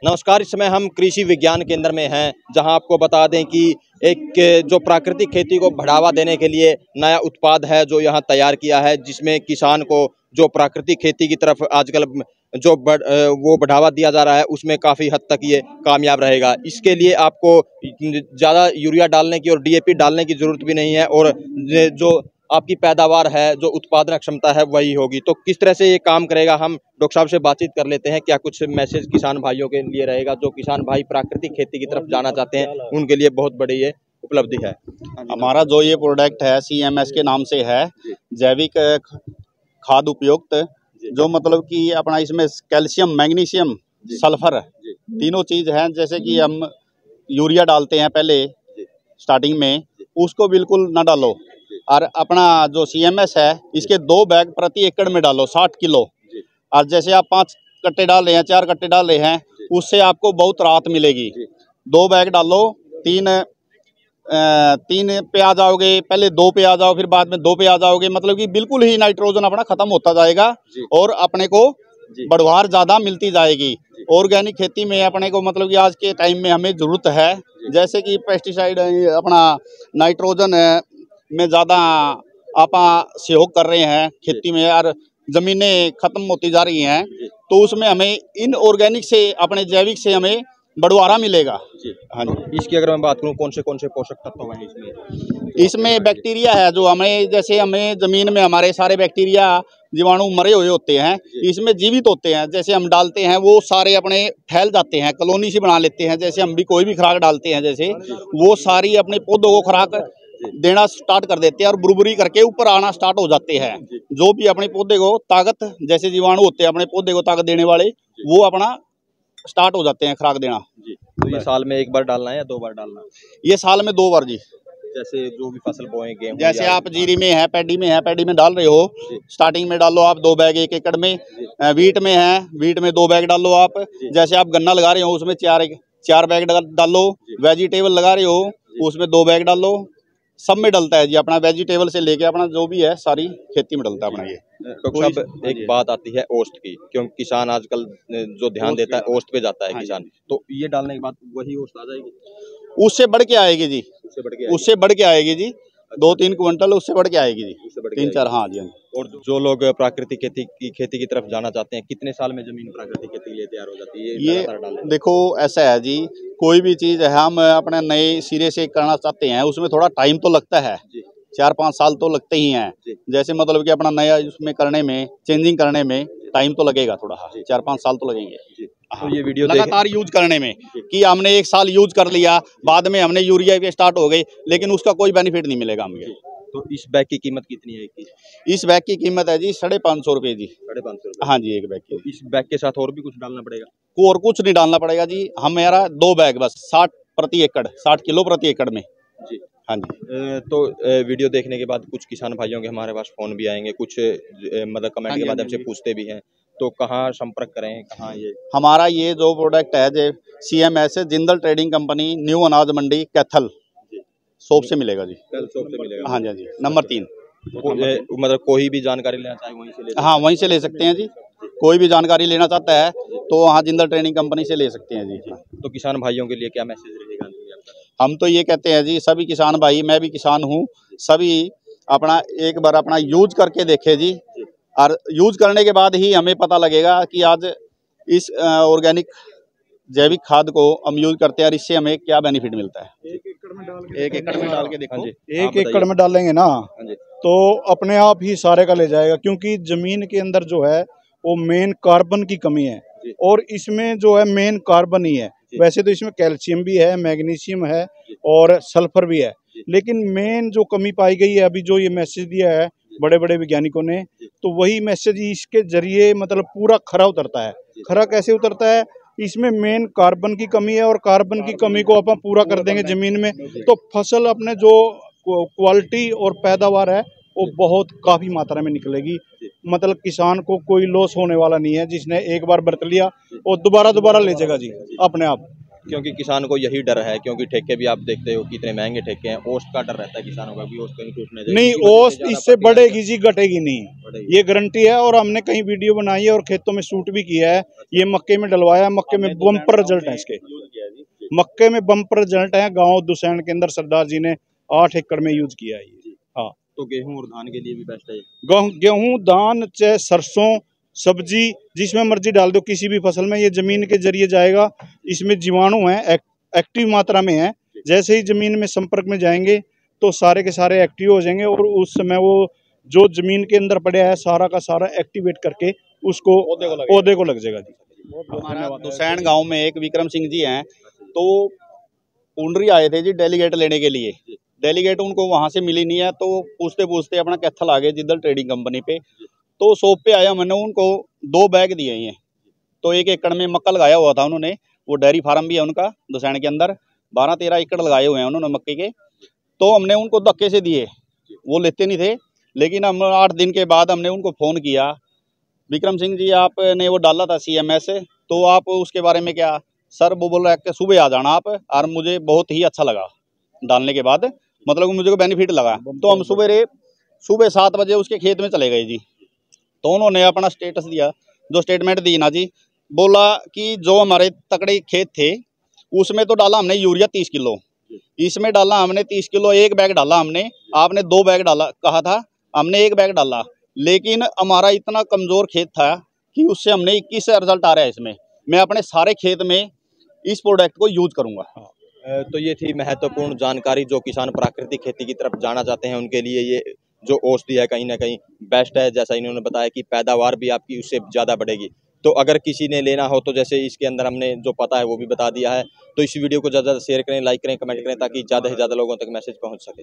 नमस्कार। इस समय हम कृषि विज्ञान केंद्र में हैं, जहां आपको बता दें कि एक जो प्राकृतिक खेती को बढ़ावा देने के लिए नया उत्पाद है जो यहां तैयार किया है, जिसमें किसान को जो प्राकृतिक खेती की तरफ आजकल जो वो बढ़ावा दिया जा रहा है, उसमें काफ़ी हद तक ये कामयाब रहेगा। इसके लिए आपको ज़्यादा यूरिया डालने की और डीएपी डालने की ज़रूरत भी नहीं है, और जो आपकी पैदावार है, जो उत्पादन क्षमता है, वही होगी। तो किस तरह से ये काम करेगा, हम डॉक्टर साहब से बातचीत कर लेते हैं। क्या कुछ मैसेज किसान भाइयों के लिए रहेगा, जो किसान भाई प्राकृतिक खेती की तरफ जाना चाहते हैं, उनके लिए बहुत बड़ी ये उपलब्धि है। हमारा जो ये प्रोडक्ट है CMS के नाम से है, जैविक खाद उपयुक्त, जो मतलब कि अपना इसमें कैल्शियम, मैग्नीशियम, सल्फर तीनों चीज हैं। जैसे कि हम यूरिया डालते हैं पहले स्टार्टिंग में, उसको बिल्कुल ना डालो। और अपना जो CMS है, इसके 2 बैग प्रति एकड़ में डालो, 60 किलो। और जैसे आप 5 कट्टे डाल रहे हैं, 4 कट्टे डाल रहे हैं, उससे आपको बहुत राहत मिलेगी। 2 बैग डालो, 3 पे आ जाओगे, पहले 2 पे आ जाओ, फिर बाद में 2 पे आ जाओगे। मतलब कि बिल्कुल ही नाइट्रोजन अपना खत्म होता जाएगा और अपने को बढ़वार ज़्यादा मिलती जाएगी। ऑर्गेनिक खेती में अपने को मतलब कि आज के टाइम में हमें ज़रूरत है। जैसे कि पेस्टिसाइड अपना नाइट्रोजन में ज़्यादा आप सहयोग कर रहे हैं खेती में, और ज़मीनें खत्म होती जा रही हैं, तो उसमें हमें इन ऑर्गेनिक से, अपने जैविक से हमें बढ़वारा मिलेगा। हाँ जी। इसकी अगर मैं बात करूँ, कौन से पोषक तत्व हैं इसमें? इसमें बैक्टीरिया है जो हमें, जैसे हमें ज़मीन में हमारे सारे बैक्टीरिया जीवाणु मरे हुए होते हैं, इसमें जीवित होते हैं। जैसे हम डालते हैं वो सारे अपने फैल जाते हैं, कॉलोनी सी बना लेते हैं। जैसे हम भी कोई भी खुराक डालते हैं, जैसे वो सारी अपने पौधों को खुराक देना स्टार्ट कर देते हैं और बुरबुरी करके ऊपर आना स्टार्ट हो जाते हैं। जो भी अपने पौधे को ताकत, जैसे जीवाणु होते हैं अपने पौधे को ताकत देने वाले, वो अपना स्टार्ट हो जाते हैं खुराक देना। तो ये साल में 1 बार डालना है या 2 बार डालना है? ये साल में 2 बार जी। जैसे जो भी फसल बोएं, गेहूं, जैसे आप जीरी में है, पैडी में है, पैडी में डाल रहे हो, स्टार्टिंग में डालो आप 2 बैग 1 एकड़ में। वीट में है, वीट में 2 बैग डालो आप। जैसे आप गन्ना लगा रहे हो, उसमें 4 बैग डालो। वेजिटेबल लगा रहे हो, उसमें 2 बैग डालो। सब में डलता है जी, अपना वेजिटेबल से लेके अपना जो भी है सारी खेती में डलता है अपना। ये डॉक्टर साहब, एक बात आती है औसत की, क्योंकि किसान आजकल जो ध्यान देता है औसत पे जाता है किसान। तो ये डालने के बाद वही औसत आ जाएगी? उससे बढ़ के आएगी जी, उससे बढ़ के आएगी जी। 2-3 क्विंटल उससे बढ़ के आएगी जी, 3-4। हाँ जी। और जो लोग प्राकृतिक खेती की तरफ जाना चाहते हैं, कितने साल में जमीन प्राकृतिक खेती के लिए तैयार हो जाती है? ये देखो ऐसा है जी, कोई भी चीज़ हम अपने नए सिरे से करना चाहते हैं, उसमें थोड़ा टाइम तो लगता है। 4-5 साल तो लगते ही हैं। जैसे मतलब कि अपना नया उसमें करने में, चेंजिंग करने में टाइम तो लगेगा थोड़ा। 4-5 साल तो लगेंगे। तो ये वीडियो लगातार यूज करने में, कि हमने 1 साल यूज कर लिया, बाद में हमने यूरिया पे स्टार्ट हो गई, लेकिन उसका कोई बेनिफिट नहीं मिलेगा हमें। तो इस बैग की कीमत कितनी है? इस बैग की कीमत है जी 550 रुपये जी। 550 रुपये? हाँ जी, 1 बैग की। तो इस बैग के साथ और भी कुछ डालना पड़ेगा? और कुछ नहीं डालना पड़ेगा जी, हमारा 2 बैग बस, 60 प्रति एकड़, 60 किलो प्रति एकड़ में जी। हाँ जी। तो वीडियो देखने के बाद कुछ किसान भाइयों के हमारे पास फ़ोन भी आएंगे, कुछ मतलब कमेंट के माध्यम से पूछते भी हैं, तो कहाँ संपर्क करें, कहाँ ये? हमारा ये जो प्रोडक्ट है जो CMS Jindal trading company, new अनाज मंडी, कैथल शॉप से मिलेगा जी। शॉप से मिलेगा? हाँ जी, हाँ जी, नंबर 3। मतलब कोई भी जानकारी लेना चाहे वहीं से ले? हाँ, वहीं से ले सकते हैं जी। कोई भी जानकारी लेना चाहता है तो वहाँ जिंदल ट्रेडिंग कंपनी से ले सकते हैं जी। तो किसान भाइयों के लिए क्या मैसेज रहेगा? हम तो ये कहते हैं जी, सभी किसान भाई, मैं भी किसान हूँ, सभी अपना एक बार अपना यूज करके देखे जी। और यूज करने के बाद ही हमें पता लगेगा कि आज इस ऑर्गेनिक जैविक खाद को हम यूज करते हैं और इससे हमें क्या बेनिफिट मिलता है। 1 एकड़ में डाल के देखो। 1 एकड़ में डालेंगे ना तो अपने आप ही सारे का ले जाएगा, क्योंकि जमीन के अंदर जो है वो मेन कार्बन की कमी है, और इसमें जो है मेन कार्बन ही है। वैसे तो इसमें कैल्शियम भी है, मैग्नीशियम है और सल्फर भी है, लेकिन मेन जो कमी पाई गई है, अभी जो ये मैसेज दिया है बड़े बड़े वैज्ञानिकों ने, तो वही मैसेज इसके जरिए मतलब पूरा खरा उतरता है। खरा कैसे उतरता है? इसमें मेन कार्बन की कमी है, और कार्बन की कमी को अपन पूरा कर देंगे जमीन में, तो फसल अपने जो क्वालिटी और पैदावार है वो बहुत काफ़ी मात्रा में निकलेगी। मतलब किसान को कोई लॉस होने वाला नहीं है, जिसने एक बार बरत लिया और दोबारा ले जाएगा जी अपने आप। क्योंकि किसान को यही डर है, क्योंकि ठेके भी आप देखते हो कितने महंगे ठेके हैं, ओस्ट का डर रहता है किसानों का भी, ओस्ट कहीं टूटने जाए। नहीं, ओस्ट इससे बढ़ेगी जी, घटेगी नहीं, ये गारंटी है। और हमने कहीं वीडियो बनाई है और खेतों में शूट भी किया है। ये मक्के में डलवाया, मक्के में बम्पर रिजल्ट है इसके, मक्के में बम्पर रिजल्ट है। गाँव दुसैन के अंदर सरदार जी ने 8 एकड़ में यूज किया है। हाँ, तो गेहूं और धान के लिए भी बेस्ट है। गेहूं, धान, चाहे सरसों, सब्जी, जिसमें मर्जी डाल दो किसी भी फसल में, ये जमीन के जरिए जाएगा। इसमें जीवाणु है, एक्टिव मात्रा में है। जैसे ही जमीन में संपर्क में जाएंगे तो सारे के सारे एक्टिव हो जाएंगे और उस समय वो जो जमीन के अंदर पड़ा है सारा का सारा एक्टिवेट करके उसको पौधे को लग जाएगा जी। हमारा दुसैन गांव में एक विक्रम सिंह जी हैं, तो पुंडरी आए थे जी डेलीगेट लेने के लिए। डेलीगेट उनको वहां से मिली नहीं है, तो पूछते पूछते अपना कैथल आ गए जिद्दल ट्रेडिंग कंपनी पे। तो शॉप पे आया, मैंने उनको 2 बैग दिए हैं। तो 1 एकड़ में मक्का लगाया हुआ था उन्होंने, वो डेयरी फार्म भी है उनका दुसैन के अंदर, 12-13 एकड़ लगाए हुए हैं उन्होंने मक्के के। तो हमने उनको धक्के से दिए, वो लेते नहीं थे। लेकिन हम 8 दिन के बाद हमने उनको फ़ोन किया, विक्रम सिंह जी आपने वो डाला था CMS, तो आप उसके बारे में क्या? सर वो बोल रहा है कि सुबह आ जाना आप। और मुझे बहुत ही अच्छा लगा डालने के बाद, मतलब मुझे को बेनिफिट लगा। तो हम सुबह 7 बजे उसके खेत में चले गए जी। तो उन्होंने अपना स्टेटस दिया, जो स्टेटमेंट दी ना जी, बोला कि जो हमारे तकड़े खेत थे उसमें तो डाला हमने यूरिया 30 किलो, इसमें डाला हमने 30 किलो, 1 बैग डाला हमने, आपने 2 बैग डाला कहा था, हमने 1 बैग डाला। लेकिन हमारा इतना कमज़ोर खेत था कि उससे हमने 21 रिजल्ट आ रहा है इसमें। मैं अपने सारे खेत में इस प्रोडक्ट को यूज करूँगा। तो ये थी महत्वपूर्ण जानकारी, जो किसान प्राकृतिक खेती की तरफ जाना चाहते हैं उनके लिए ये जो औषधि है कहीं ना कहीं बेस्ट है। जैसा इन्होंने बताया कि पैदावार भी आपकी उससे ज़्यादा बढ़ेगी। तो अगर किसी ने लेना हो तो जैसे इसके अंदर हमने जो पता है वो भी बता दिया है। तो इस वीडियो को ज़्यादा शेयर करें, लाइक करें, कमेंट करें, ताकि ज़्यादा से ज़्यादा लोगों तक मैसेज पहुंच सके।